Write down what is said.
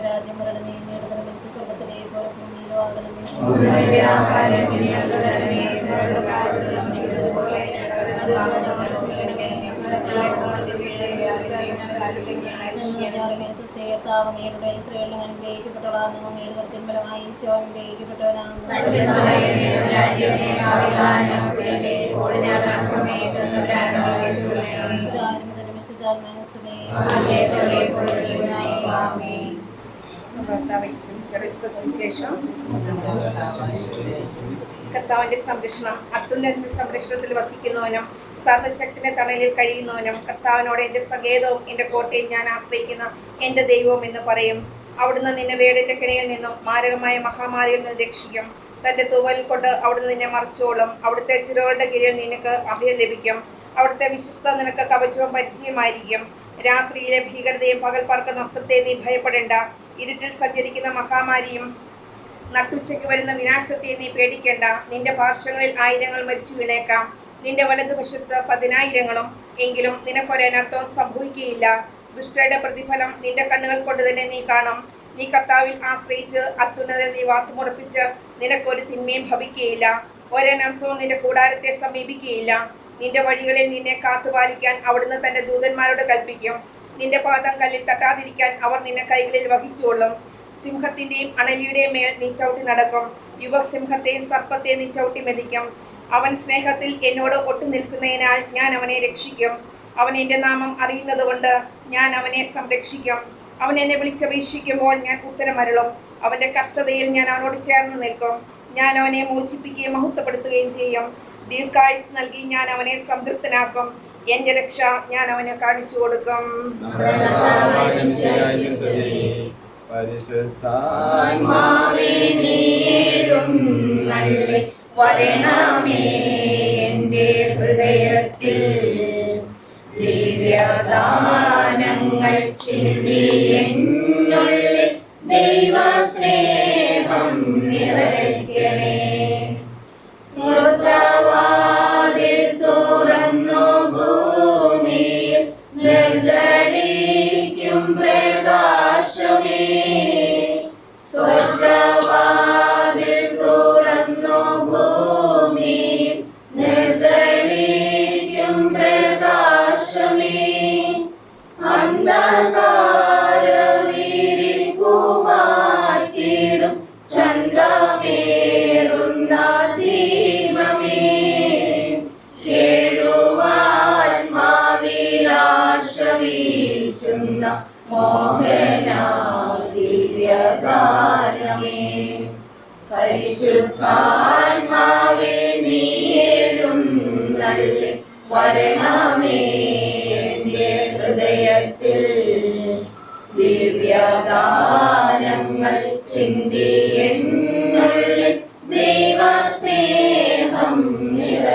രാജ്യം വരണമേ, സ്വർഗത്തിലെ പോലെ ഭൂമിയിലോ ആകണമേ. സ്ത്രീകളിലും അനുഗ്രഹിക്കപ്പെട്ടവളാകുന്നു, അങ്ങയുടെ ഉദരത്തിൻ ഫലമായി ഈശോ അനുഗ്രഹിക്കപ്പെട്ടവനാകുന്നു. കർത്താവിന്റെ സംരക്ഷണം. അത്യുന്നത സംരക്ഷണത്തിൽ വസിക്കുന്നവനും സർവശക്തിന്റെ തണലിൽ കഴിയുന്നവനും കർത്താവിനോട് എന്റെ സങ്കേതവും എന്റെ കോട്ടയും ഞാൻ ആശ്രയിക്കുന്ന എന്റെ ദൈവവും എന്ന് പറയും. അവിടുന്ന് നിന്നെ വേടിന്റെ കിണയിൽ നിന്നും മാരകമായ മഹാമാരിയിൽ നിന്ന് രക്ഷിക്കും. തന്റെ തൂവൽ കൊണ്ട് അവിടുന്ന് നിന്നെ മറച്ചോളും. അവിടുത്തെ ചിറകുകളുടെ കീഴിൽ നിനക്ക് അഭയം ലഭിക്കും. അവിടുത്തെ വിശ്വസ്ത നിനക്ക് കവചവും പരിചയമായിരിക്കും. രാത്രിയിലെ ഭീകരതയും പകൽ പറക്കുന്ന അസ്ത്രത്തെ നീ ഭയപ്പെടേണ്ട. ഇരുട്ടിൽ സഞ്ചരിക്കുന്ന മഹാമാരിയും നട്ടുച്ചയ്ക്ക് വരുന്ന വിനാശത്തെ നീ പേടിക്കേണ്ട. നിന്റെ പാർശ്വങ്ങളിൽ 1000 മരിച്ചു വീണേക്കാം, നിന്റെ വലതുവശത്ത് 10,000. എങ്കിലും നിനക്കൊരനർത്ഥവും സംഭവിക്കുകയില്ല. ദുഷ്ടയുടെ പ്രതിഫലം നിന്റെ കണ്ണുകൾ കൊണ്ട് തന്നെ നീ കാണും. നീ കർത്താവിൽ ആശ്രയിച്ച് അത്യുന്നതൻ നീ വാസമുറപ്പിച്ച് നിനക്കൊരു തിന്മയും ഭവിക്കുകയില്ല. ഒരനർത്ഥവും നിന്റെ കൂടാരത്തെ സമീപിക്കുകയില്ല. നിന്റെ വഴികളിൽ നിന്നെ കാത്തുപാലിക്കാൻ അവിടുന്ന് തന്റെ ദൂതന്മാരോട് കൽപ്പിക്കും. നിന്റെ പാദം കല്ലിൽ തട്ടാതിരിക്കാൻ അവർ നിന്നെ കൈകളിൽ വഹിച്ചുകൊള്ളും. സിംഹത്തിന്റെയും അണലിയുടെയും മേൽ നീ ചവിട്ടി നടക്കും. യുവസിംഹത്തെയും സർപ്പത്തെയും നീ ചവിട്ടി മെതിക്കും. അവൻ സ്നേഹത്തിൽ എന്നോട് ഒട്ടു നിൽക്കുന്നതിനാൽ ഞാൻ അവനെ രക്ഷിക്കും. അവൻ എൻ്റെ നാമം അറിയുന്നത് കൊണ്ട് ഞാൻ അവനെ സംരക്ഷിക്കും. അവൻ എന്നെ വിളിച്ചപേക്ഷിക്കുമ്പോൾ ഞാൻ ഉത്തരമരുളും. അവന്റെ കഷ്ടതയിൽ ഞാൻ അവനോട് ചേർന്ന് നിൽക്കും. ഞാൻ അവനെ മോചിപ്പിക്കുകയും മഹത്വപ്പെടുത്തുകയും ചെയ്യും. ദീർഘായുസ് നൽകി ഞാൻ അവനെ സംതൃപ്തനാക്കും. എന്റെ രക്ഷ ഞാൻ അവന് കാണിച്ചു കൊടുക്കും. ഹൃദയത്തിൽ ദിവ്യദാനങ്ങൾ ചിന്തിയെന്നുള്ളിൽ ദൈവസ്നേഹം നിറയ്ക്കണേ. സ്വർഗവാതിൽ തുറന്നു ഭൂമിയിൽ നിർഗളിക്കും പ്രകാശമേ. സ്വർഗവാതിൽ തുറന്നു ഭൂമിയിൽ നിർഗളിക്കും പ്രകാശമേ. അന്ധകാരവിരിപ്പു മാറ്റിടും ചന്ദ്രമേറുന്ന ദീപമേ. കേഴുവാത്മാവിലാശ വീശുന്ന മോഹന ദിവ്യഗാനമേ. പരിശുദ്ധാത്മാവേ നീ എഴുന്നള്ളി വരണമേ എന്റെ ഹൃദയത്തിൽ. ദിവ്യദാനങ്ങൾ ചിന്തിയെന്നുള്ളിൽ ദൈവസ്നേഹം നിറ